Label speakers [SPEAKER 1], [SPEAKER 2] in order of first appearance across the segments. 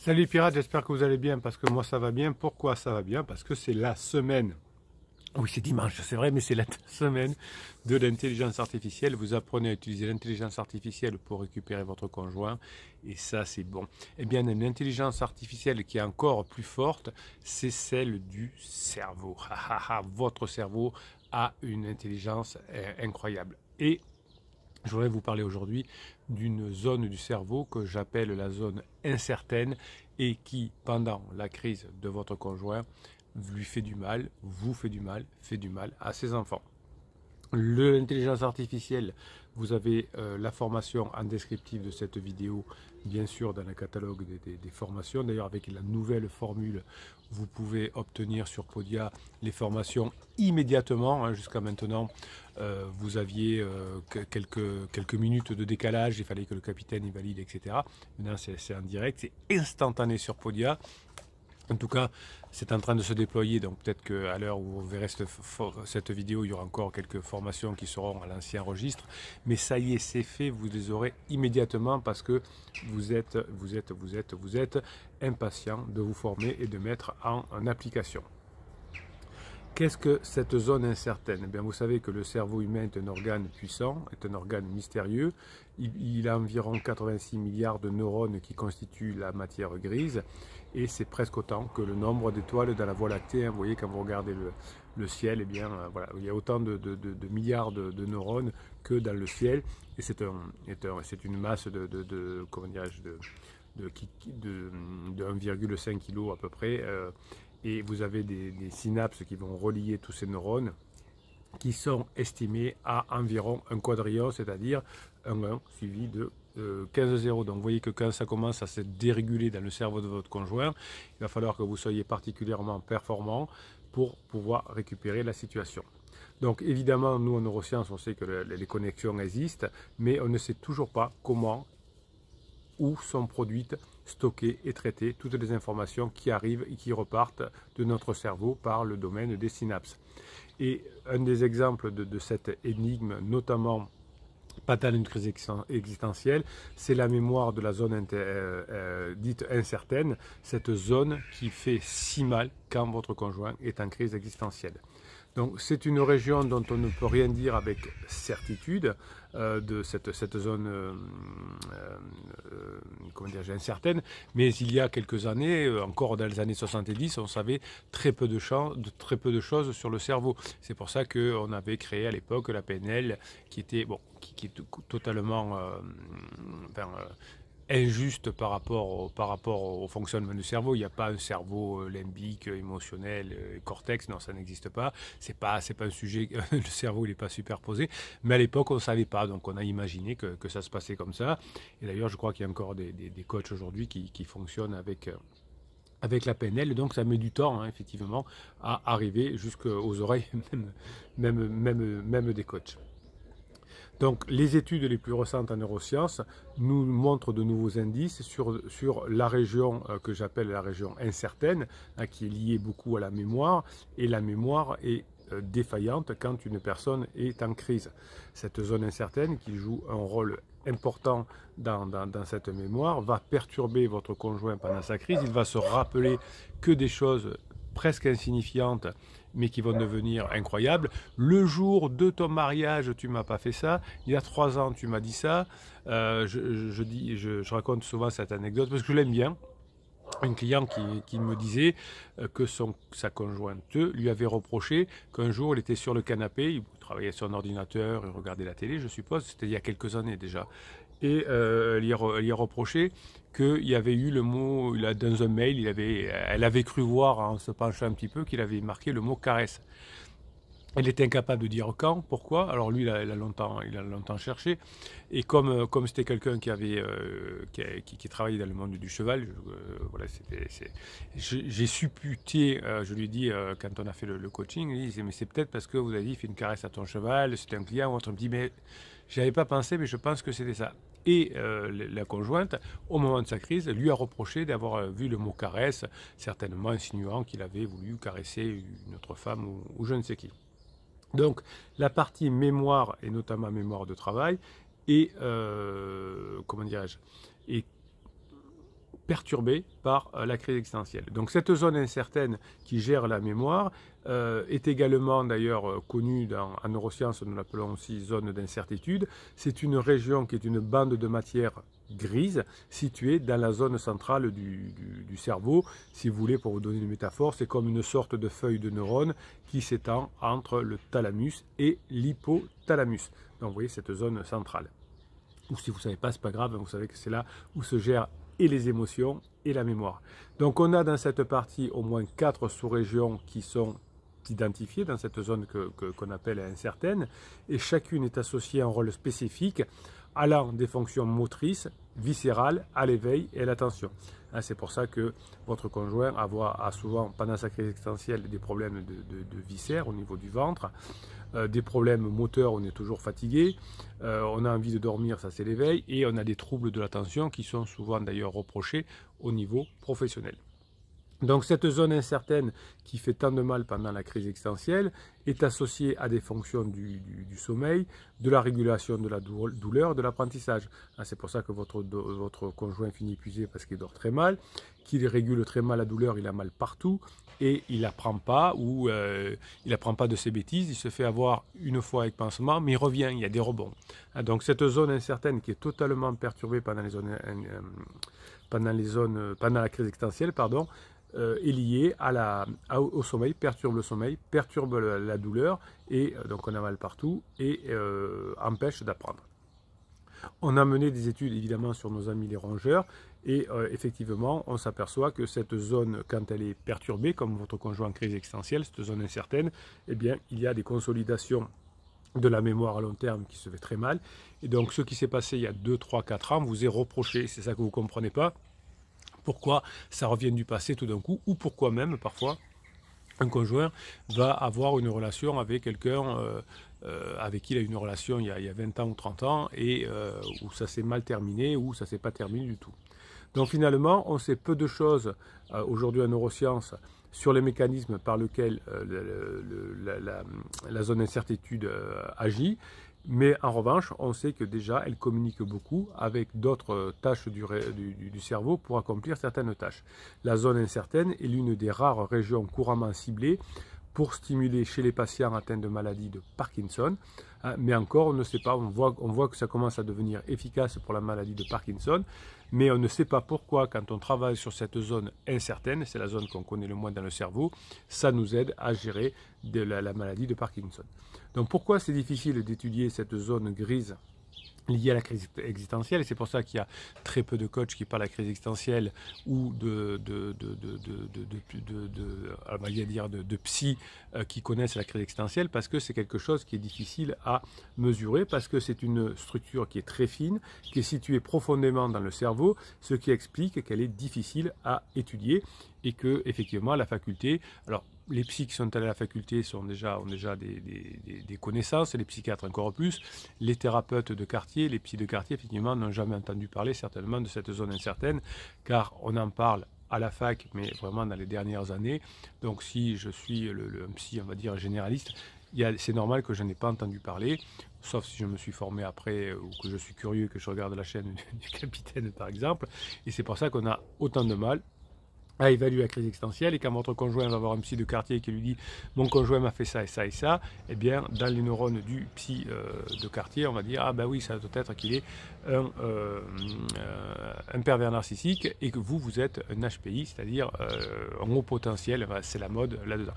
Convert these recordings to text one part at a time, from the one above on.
[SPEAKER 1] Salut les pirates, j'espère que vous allez bien parce que moi ça va bien. Pourquoi ça va bien? Parce que c'est la semaine. Oui, c'est dimanche, c'est vrai, mais c'est la semaine de l'intelligence artificielle. Vous apprenez à utiliser l'intelligence artificielle pour récupérer votre conjoint et ça c'est bon. Eh bien, une intelligence artificielle qui est encore plus forte, c'est celle du cerveau. Votre cerveau a une intelligence incroyable. Et je voudrais vous parler aujourd'hui d'une zone du cerveau que j'appelle la zone incertaine et qui, pendant la crise de votre conjoint, lui fait du mal, vous fait du mal à ses enfants. L'intelligence artificielle, vous avez la formation en descriptif de cette vidéo, bien sûr dans le catalogue des formations. D'ailleurs, avec la nouvelle formule, vous pouvez obtenir sur Podia les formations immédiatement. Jusqu'à maintenant, vous aviez quelques minutes de décalage, il fallait que le capitaine y valide, etc. Maintenant, c'est en direct, c'est instantané sur Podia. En tout cas, c'est en train de se déployer, donc peut-être qu'à l'heure où vous verrez cette vidéo, il y aura encore quelques formations qui seront à l'ancien registre. Mais ça y est, c'est fait, vous les aurez immédiatement parce que vous êtes impatient de vous former et de mettre en application. Qu'est-ce que cette zone incertaine? Eh bien, vous savez que le cerveau humain est un organe puissant, est un organe mystérieux. Il a environ 86 milliards de neurones qui constituent la matière grise et c'est presque autant que le nombre d'étoiles dans la Voie lactée. Vous voyez, quand vous regardez le ciel, eh bien, voilà, il y a autant de milliards de neurones que dans le ciel et c'est une masse comment dirais-je, de 1,5 kg à peu près. Et vous avez des synapses qui vont relier tous ces neurones qui sont estimés à environ un quadrillion, c'est-à-dire un 1 suivi de 15 zéros. Donc vous voyez que quand ça commence à se déréguler dans le cerveau de votre conjoint, il va falloir que vous soyez particulièrement performant pour pouvoir récupérer la situation. Donc évidemment, nous en neurosciences, on sait que les connexions existent, mais on ne sait toujours pas comment, où sont produites, stockées et traitées toutes les informations qui arrivent et qui repartent de notre cerveau par le domaine des synapses. Et un des exemples de cette énigme, notamment pas dans une crise existentielle, c'est la mémoire de la zone dite incertaine, cette zone qui fait si mal quand votre conjoint est en crise existentielle. Donc c'est une région dont on ne peut rien dire avec certitude de cette zone comment dire, incertaine, mais il y a quelques années, encore dans les années 70, on savait très peu de choses sur le cerveau. C'est pour ça qu'on avait créé à l'époque la PNL qui était qui est totalement injuste par rapport au fonctionnement du cerveau. Il n'y a pas un cerveau limbique, émotionnel, cortex, non, ça n'existe pas. C'est pas un sujet, le cerveau il n'est pas superposé. Mais à l'époque, on ne savait pas, donc on a imaginé que ça se passait comme ça. Et d'ailleurs, je crois qu'il y a encore des coachs aujourd'hui qui fonctionnent avec la PNL, donc ça met du temps, effectivement, à arriver jusqu'aux oreilles, même des coachs. Donc, les études les plus récentes en neurosciences nous montrent de nouveaux indices sur la région que j'appelle la région incertaine, qui est liée beaucoup à la mémoire, et la mémoire est défaillante quand une personne est en crise. Cette zone incertaine, qui joue un rôle important dans cette mémoire, va perturber votre conjoint pendant sa crise. Il va se rappeler que des choses presque insignifiantes, mais qui vont devenir incroyables. Le jour de ton mariage, tu m'as pas fait ça. Il y a 3 ans, tu m'as dit ça. Je raconte souvent cette anecdote parce que je l'aime bien. Un client qui me disait que sa conjointe lui avait reproché qu'un jour il était sur le canapé, il travaillait sur son ordinateur, il regardait la télé, je suppose, c'était il y a quelques années déjà. Et il y a reproché qu'il y avait eu le mot, dans un mail, elle avait cru voir en se penchant un petit peu qu'il avait marqué le mot caresse. Elle était incapable de dire quand, pourquoi. Alors lui, il a longtemps cherché. Et comme c'était quelqu'un qui travaillait dans le monde du cheval, voilà, j'ai supputé, je lui ai dit, quand on a fait le coaching, il disait, mais c'est peut-être parce que vous avez dit, fais une caresse à ton cheval, c'était un client ou autre. Il me dit, mais j'avais pas pensé, mais je pense que c'était ça. Et la conjointe, au moment de sa crise, lui a reproché d'avoir vu le mot caresse, certainement insinuant qu'il avait voulu caresser une autre femme ou je ne sais qui. Donc la partie mémoire, et notamment mémoire de travail, est, comment dirais-je, est perturbée par la crise existentielle. Donc cette zone incertaine qui gère la mémoire est également d'ailleurs connue en neurosciences, nous l'appelons aussi zone d'incertitude. C'est une région qui est une bande de matière grise située dans la zone centrale du cerveau. Si vous voulez, pour vous donner une métaphore, c'est comme une sorte de feuille de neurones qui s'étend entre le thalamus et l'hypothalamus. Donc vous voyez cette zone centrale. Ou si vous ne savez pas, ce n'est pas grave, vous savez que c'est là où se gèrent et les émotions et la mémoire. Donc on a dans cette partie au moins 4 sous-régions qui sont identifiées dans cette zone qu'on appelle incertaine, et chacune est associée à un rôle spécifique allant des fonctions motrices, viscérales, à l'éveil et à l'attention. C'est pour ça que votre conjoint a souvent, pendant sa crise existentielle, des problèmes de viscères au niveau du ventre, des problèmes moteurs, on est toujours fatigué, on a envie de dormir, ça c'est l'éveil, et on a des troubles de l'attention qui sont souvent d'ailleurs reprochés au niveau professionnel. Donc cette zone incertaine qui fait tant de mal pendant la crise existentielle est associée à des fonctions du sommeil, de la régulation de la douleur, de l'apprentissage. C'est pour ça que votre conjoint finit épuisé parce qu'il dort très mal, qu'il régule très mal la douleur, il a mal partout et il n'apprend pas ou il n'apprend pas de ses bêtises, il se fait avoir une fois avec pansement mais il revient, il y a des rebonds. Donc cette zone incertaine qui est totalement perturbée pendant la crise existentielle, est lié au sommeil, perturbe le sommeil, perturbe la douleur, et donc on a mal partout, et empêche d'apprendre. On a mené des études évidemment sur nos amis les rongeurs, et effectivement on s'aperçoit que cette zone, quand elle est perturbée, comme votre conjoint en crise existentielle, cette zone incertaine, eh bien il y a des consolidations de la mémoire à long terme qui se fait très mal, et donc ce qui s'est passé il y a 2, 3, 4 ans vous est reproché, c'est ça que vous ne comprenez pas. Pourquoi ça revient du passé tout d'un coup, ou pourquoi même parfois un conjoint va avoir une relation avec quelqu'un avec qui il a eu une relation il y a 20 ans ou 30 ans et où ça s'est mal terminé ou ça ne s'est pas terminé du tout. Donc finalement, on sait peu de choses aujourd'hui en neurosciences sur les mécanismes par lesquels la zone d'incertitude agit. Mais en revanche, on sait que déjà, elle communique beaucoup avec d'autres tâches du cerveau pour accomplir certaines tâches. La zone incertaine est l'une des rares régions couramment ciblées pour stimuler chez les patients atteints de maladie de Parkinson. Mais encore, on ne sait pas, on voit que ça commence à devenir efficace pour la maladie de Parkinson, mais on ne sait pas pourquoi, quand on travaille sur cette zone incertaine, c'est la zone qu'on connaît le moins dans le cerveau, ça nous aide à gérer la maladie de Parkinson. Donc pourquoi c'est difficile d'étudier cette zone grise liée à la crise existentielle, et c'est pour ça qu'il y a très peu de coachs qui parlent de la crise existentielle ou de psy qui connaissent la crise existentielle, parce que c'est quelque chose qui est difficile à mesurer, parce que c'est une structure qui est très fine, qui est située profondément dans le cerveau, ce qui explique qu'elle est difficile à étudier et que effectivement la faculté, alors les psys qui sont allés à la faculté ont déjà des connaissances, les psychiatres encore plus, les thérapeutes de quartier, les psys de quartier, effectivement, n'ont jamais entendu parler certainement de cette zone incertaine, car on en parle à la fac, mais vraiment dans les dernières années. Donc si je suis un psy, on va dire, généraliste, c'est normal que je n'ai pas entendu parler, sauf si je me suis formé après, ou que je suis curieux, que je regarde la chaîne du Capitaine, par exemple, et c'est pour ça qu'on a autant de mal à évaluer la crise existentielle, et quand votre conjoint va voir un psy de quartier qui lui dit « mon conjoint m'a fait ça et ça et ça », eh bien dans les neurones du psy de quartier, on va dire « ah ben oui, ça doit être qu'il est un pervers narcissique et que vous êtes un HPI, c'est-à-dire un haut potentiel, c'est la mode là-dedans ».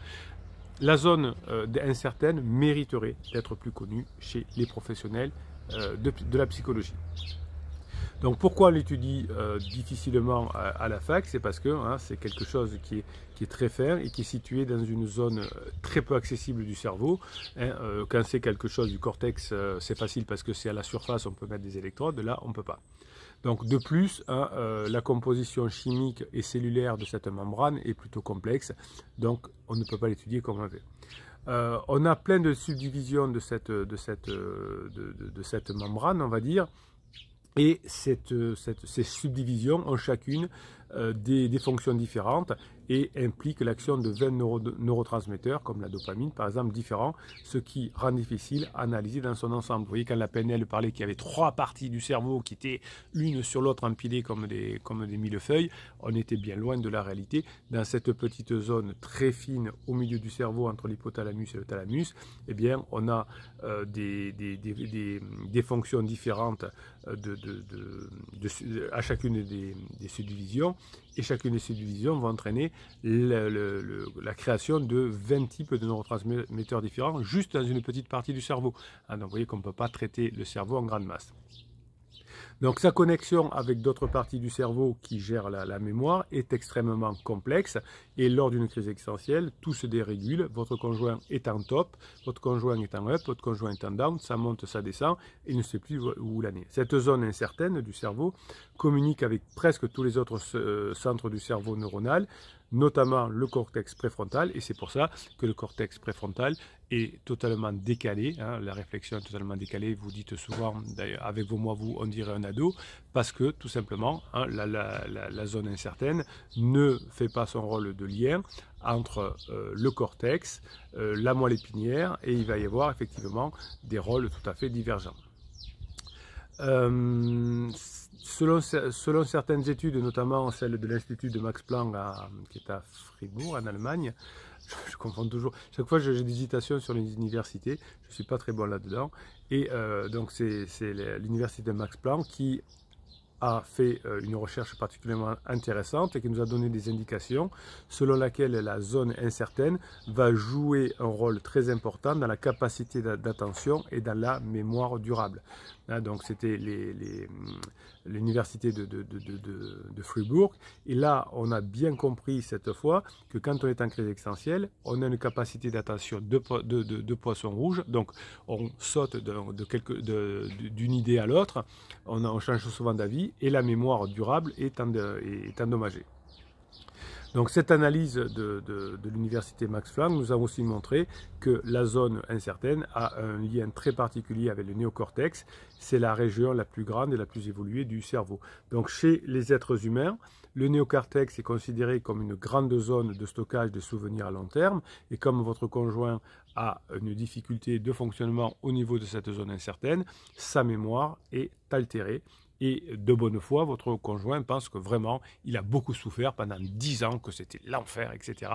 [SPEAKER 1] La zone incertaine mériterait d'être plus connue chez les professionnels de la psychologie. Donc pourquoi on l'étudie difficilement à la fac? C'est parce que c'est quelque chose qui est très fin et qui est situé dans une zone très peu accessible du cerveau. Quand c'est quelque chose du cortex, c'est facile parce que c'est à la surface, on peut mettre des électrodes, là on ne peut pas. Donc de plus, la composition chimique et cellulaire de cette membrane est plutôt complexe, donc on ne peut pas l'étudier comme on veut. On a plein de subdivisions de cette membrane, on va dire. Et ces subdivisions ont chacune des fonctions différentes et implique l'action de 20 neurotransmetteurs comme la dopamine par exemple différents, ce qui rend difficile à analyser dans son ensemble. Vous voyez quand la PNL parlait qu'il y avait 3 parties du cerveau qui étaient l'une sur l'autre empilées comme des millefeuilles, on était bien loin de la réalité. Dans cette petite zone très fine au milieu du cerveau entre l'hypothalamus et le thalamus, eh bien on a des fonctions différentes à chacune des subdivisions, et chacune des subdivisions va entraîner la création de 20 types de neurotransmetteurs différents juste dans une petite partie du cerveau. Donc vous voyez qu'on ne peut pas traiter le cerveau en grande masse. Donc sa connexion avec d'autres parties du cerveau qui gèrent la mémoire est extrêmement complexe, et lors d'une crise existentielle, tout se dérégule, votre conjoint est en top, votre conjoint est en up, votre conjoint est en down, ça monte, ça descend, et il ne sait plus où l'année. Cette zone incertaine du cerveau communique avec presque tous les autres centres du cerveau neuronal, notamment le cortex préfrontal, et c'est pour ça que le cortex préfrontal est totalement décalé, hein, la réflexion est totalement décalée, vous dites souvent, avec vos mots, vous, on dirait un ado, parce que tout simplement, hein, la zone incertaine ne fait pas son rôle de lien entre le cortex, la moelle épinière, et il va y avoir effectivement des rôles tout à fait divergents. Selon certaines études, notamment celle de l'Institut de Max Planck qui est à Fribourg en Allemagne, je confonds toujours, chaque fois j'ai des hésitations sur les universités, je ne suis pas très bon là-dedans, et donc c'est l'Université de Max Planck qui a fait une recherche particulièrement intéressante et qui nous a donné des indications selon laquelle la zone incertaine va jouer un rôle très important dans la capacité d'attention et dans la mémoire durable. Hein, donc c'était l'université de Fribourg, et là on a bien compris cette fois que quand on est en crise existentielle, on a une capacité d'attention de poisson rouge, donc on saute d'une idée à l'autre, on change souvent d'avis, et la mémoire durable est endommagée. Donc cette analyse de l'université Max Planck nous a aussi montré que la zone incertaine a un lien très particulier avec le néocortex. C'est la région la plus grande et la plus évoluée du cerveau. Donc chez les êtres humains, le néocortex est considéré comme une grande zone de stockage des souvenirs à long terme, et comme votre conjoint a une difficulté de fonctionnement au niveau de cette zone incertaine, sa mémoire est altérée. Et de bonne foi, votre conjoint pense que vraiment, il a beaucoup souffert pendant 10 ans, que c'était l'enfer, etc.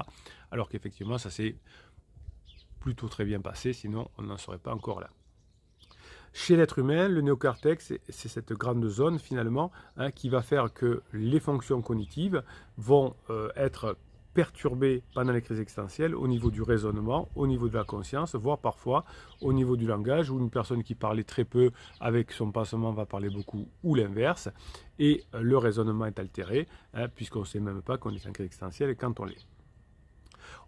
[SPEAKER 1] Alors qu'effectivement, ça s'est plutôt très bien passé, sinon on n'en serait pas encore là. Chez l'être humain, le néocortex, c'est cette grande zone finalement, hein, qui va faire que les fonctions cognitives vont être perturbées pendant les crises existentielles au niveau du raisonnement, au niveau de la conscience, voire parfois au niveau du langage, où une personne qui parlait très peu avec son pensement va parler beaucoup, ou l'inverse, et le raisonnement est altéré, hein, puisqu'on ne sait même pas qu'on est en crise existentielle quand on l'est.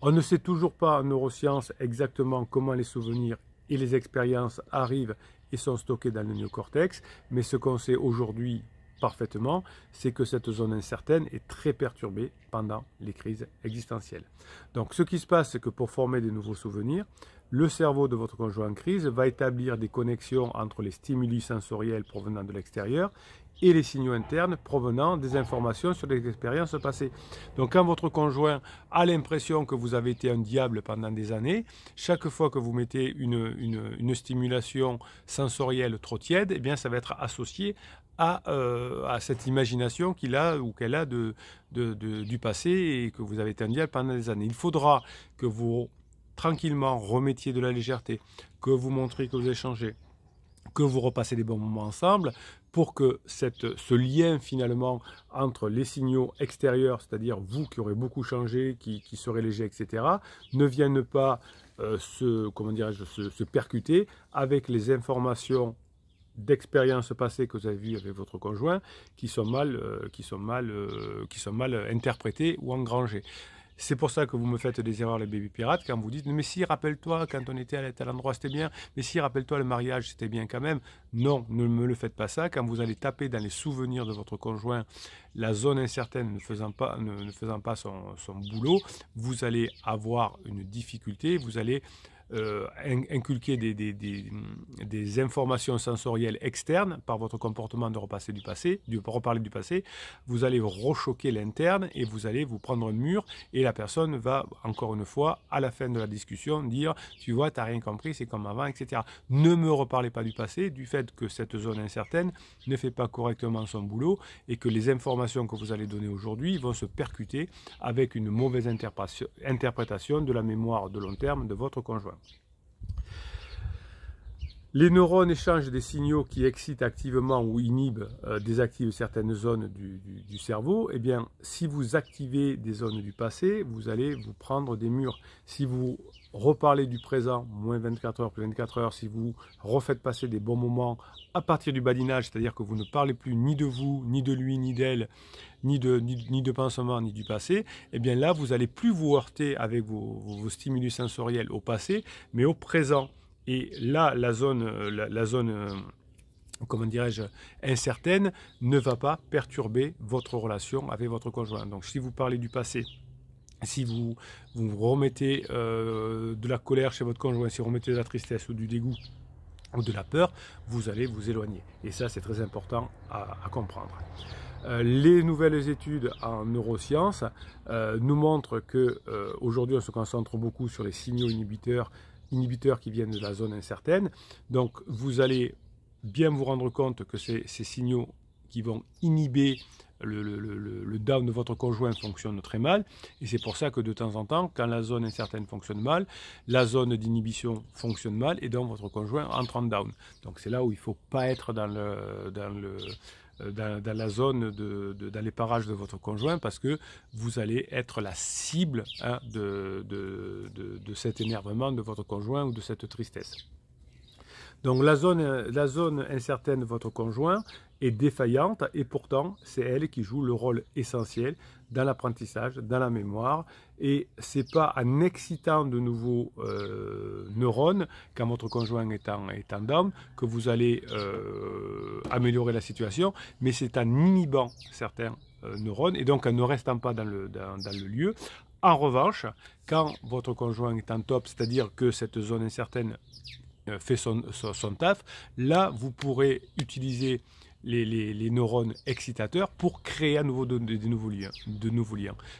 [SPEAKER 1] On ne sait toujours pas en neurosciences exactement comment les souvenirs et les expériences arrivent et sont stockés dans le néocortex, mais ce qu'on sait aujourd'hui parfaitement, c'est que cette zone incertaine est très perturbée pendant les crises existentielles. Donc ce qui se passe, c'est que pour former de nouveaux souvenirs, le cerveau de votre conjoint en crise va établir des connexions entre les stimuli sensoriels provenant de l'extérieur et les signaux internes provenant des informations sur les expériences passées. Donc quand votre conjoint a l'impression que vous avez été un diable pendant des années, chaque fois que vous mettez une stimulation sensorielle trop tiède, eh bien ça va être associé à cette imagination qu'il a ou qu'elle a du passé, et que vous avez été un diable pendant des années. Il faudra que vous tranquillement remettiez de la légèreté, que vous montriez que vous avez changé, que vous repassez des bons moments ensemble, pour que ce lien finalement entre les signaux extérieurs, c'est-à-dire vous qui aurez beaucoup changé, qui serez léger, etc., ne vienne pas se percuter avec les informations d'expériences passées que vous avez vues avec votre conjoint, qui sont mal interprétées ou engrangées. C'est pour ça que vous me faites des erreurs, les baby pirates, quand vous dites « Mais si, rappelle-toi, quand on était à tel endroit, c'était bien. Mais si, rappelle-toi, le mariage, c'était bien quand même. » Non, ne me le faites pas ça. Quand vous allez taper dans les souvenirs de votre conjoint, la zone incertaine ne faisant pas son boulot, vous allez avoir une difficulté, vous allez inculquer des informations sensorielles externes par votre comportement de reparler du passé, vous allez rechoquer l'interne et vous allez vous prendre un mur et la personne va, encore une fois, à la fin de la discussion, dire « tu vois, tu n'as rien compris, c'est comme avant, etc. » Ne me reparlez pas du passé, du fait que cette zone incertaine ne fait pas correctement son boulot et que les informations que vous allez donner aujourd'hui vont se percuter avec une mauvaise interprétation de la mémoire de long terme de votre conjoint. Les neurones échangent des signaux qui excitent activement ou inhibent, désactivent certaines zones du cerveau. Eh bien, si vous activez des zones du passé, vous allez vous prendre des murs. Si vous reparlez du présent, moins 24 heures, plus 24 heures, si vous refaites passer des bons moments à partir du badinage, c'est-à-dire que vous ne parlez plus ni de vous, ni de lui, ni d'elle, ni de pansement, ni du passé, eh bien là, vous n'allez plus vous heurter avec vos stimulus sensoriels au passé, mais au présent. Et là, la zone comment dirais-je, incertaine, ne va pas perturber votre relation avec votre conjoint. Donc si vous parlez du passé, si vous remettez de la colère chez votre conjoint, si vous remettez de la tristesse ou du dégoût ou de la peur, vous allez vous éloigner. Et ça, c'est très important à comprendre. Les nouvelles études en neurosciences nous montrent qu'aujourd'hui, on se concentre beaucoup sur les signaux inhibiteurs qui viennent de la zone incertaine. Donc, vous allez bien vous rendre compte que ces signaux qui vont inhiber le down de votre conjoint fonctionnent très mal. Et c'est pour ça que de temps en temps, quand la zone incertaine fonctionne mal, la zone d'inhibition fonctionne mal et donc votre conjoint entre en down. Donc, c'est là où il ne faut pas être dans la zone, dans les parages de votre conjoint, parce que vous allez être la cible de cet énervement de votre conjoint ou de cette tristesse. Donc la zone incertaine de votre conjoint est défaillante et pourtant c'est elle qui joue le rôle essentiel dans l'apprentissage, dans la mémoire, et c'est pas en excitant de nouveaux neurones quand votre conjoint est en down que vous allez améliorer la situation, mais c'est en inhibant certains neurones et donc en ne restant pas dans le lieu. En revanche, quand votre conjoint est en top, c'est-à-dire que cette zone incertaine fait son taf, là vous pourrez utiliser les neurones excitateurs pour créer à nouveau de nouveaux liens.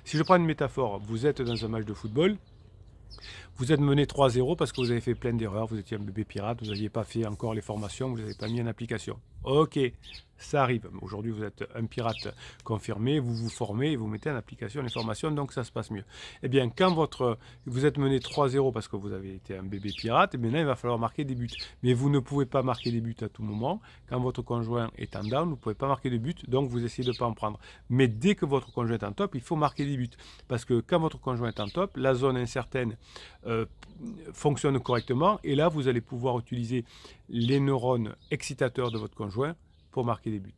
[SPEAKER 1] Si je prends une métaphore, vous êtes dans un match de football, vous êtes mené 3-0 parce que vous avez fait plein d'erreurs, vous étiez un bébé pirate, vous n'aviez pas fait encore les formations, vous n'avez pas mis en application. Ok, ça arrive. Aujourd'hui, vous êtes un pirate confirmé, vous vous formez et vous mettez en application les formations, donc ça se passe mieux. Eh bien, quand vous êtes mené 3-0 parce que vous avez été un bébé pirate, maintenant il va falloir marquer des buts. Mais vous ne pouvez pas marquer des buts à tout moment. Quand votre conjoint est en down, vous ne pouvez pas marquer de buts, donc vous essayez de ne pas en prendre. Mais dès que votre conjoint est en top, il faut marquer des buts. Parce que quand votre conjoint est en top, la zone incertaine fonctionne correctement et là, vous allez pouvoir utiliser les neurones excitateurs de votre conjoint pour marquer des buts.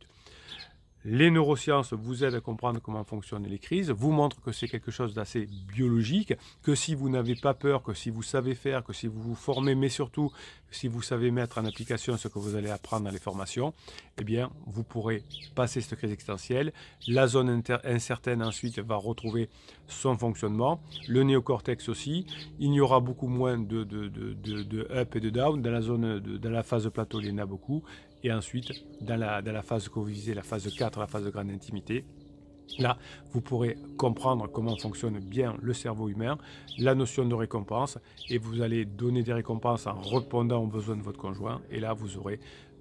[SPEAKER 1] Les neurosciences vous aident à comprendre comment fonctionnent les crises, vous montrent que c'est quelque chose d'assez biologique, que si vous n'avez pas peur, que si vous savez faire, que si vous vous formez, mais surtout si vous savez mettre en application ce que vous allez apprendre dans les formations, eh bien vous pourrez passer cette crise existentielle. La zone incertaine ensuite va retrouver son fonctionnement, le néocortex aussi. Il y aura beaucoup moins de up et de down. Dans la phase de plateau, il y en a beaucoup. Et ensuite, dans la phase que vous visez, la phase 4, la phase de grande intimité, là, vous pourrez comprendre comment fonctionne bien le cerveau humain, la notion de récompense, et vous allez donner des récompenses en répondant aux besoins de votre conjoint. Et là, vous aurez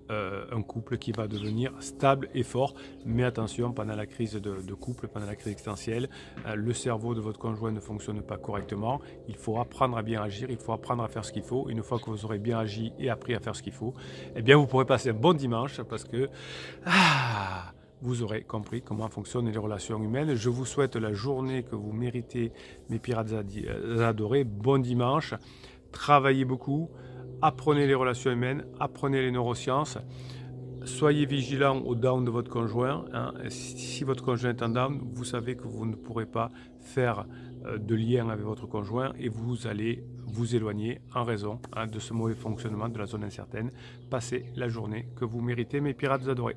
[SPEAKER 1] un couple qui va devenir stable et fort. Mais attention, pendant la crise de couple, pendant la crise existentielle, le cerveau de votre conjoint ne fonctionne pas correctement. Il faut apprendre à bien agir, il faut apprendre à faire ce qu'il faut. Une fois que vous aurez bien agi et appris à faire ce qu'il faut, eh bien vous pourrez passer un bon dimanche parce que vous aurez compris comment fonctionnent les relations humaines. Je vous souhaite la journée que vous méritez, mes pirates adorés. Bon dimanche, travaillez beaucoup. Apprenez les relations humaines, apprenez les neurosciences, soyez vigilants au down de votre conjoint. Si votre conjoint est en down, vous savez que vous ne pourrez pas faire de lien avec votre conjoint et vous allez vous éloigner en raison de ce mauvais fonctionnement de la zone incertaine. Passez la journée que vous méritez, mes pirates adorés.